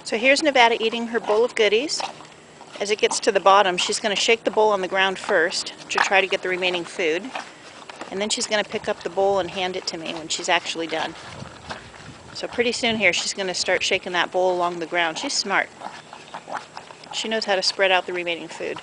So here's Nevada eating her bowl of goodies. As it gets to the bottom, she's going to shake the bowl on the ground first to try to get the remaining food. And then she's going to pick up the bowl and hand it to me when she's actually done. So pretty soon here, she's going to start shaking that bowl along the ground. She's smart. She knows how to spread out the remaining food.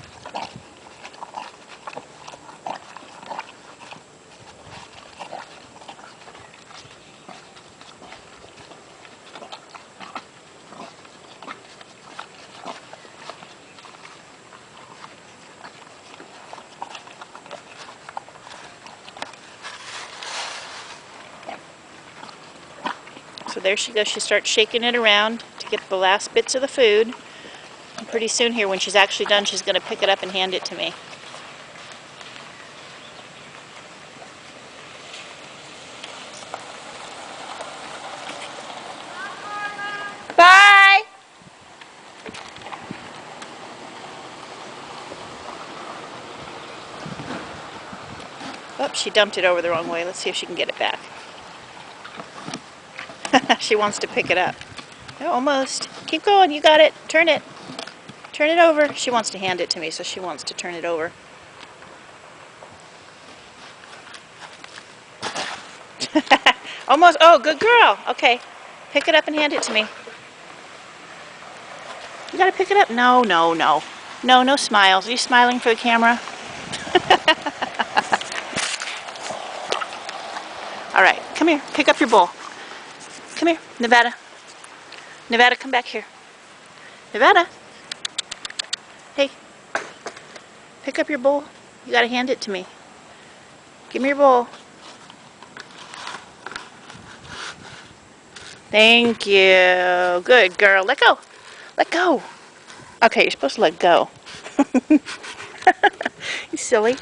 So there she goes. She starts shaking it around to get the last bits of the food. And pretty soon here, when she's actually done, she's going to pick it up and hand it to me. Bye! Oh, she dumped it over the wrong way. Let's see if she can get it back. She wants to pick it up. Oh, almost. Keep going. You got it. Turn it. Turn it over. She wants to hand it to me, so she wants to turn it over. Almost. Oh, good girl. Okay. Pick it up and hand it to me. You gotta pick it up. No, no, no. No, no smiles. Are you smiling for the camera? All right. Come here. Pick up your bowl. Come here, Nevada. Nevada, come back here. Nevada. Hey. Pick up your bowl. You gotta hand it to me. Give me your bowl. Thank you. Good girl. Let go. Let go. Okay, you're supposed to let go. You silly.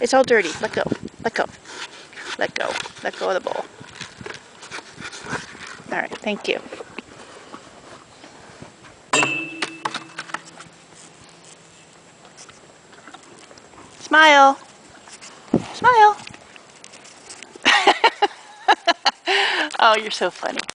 It's all dirty. Let go. Let go. Let go. Let go of the bowl. All right, thank you. Smile. Smile. Oh, you're so funny.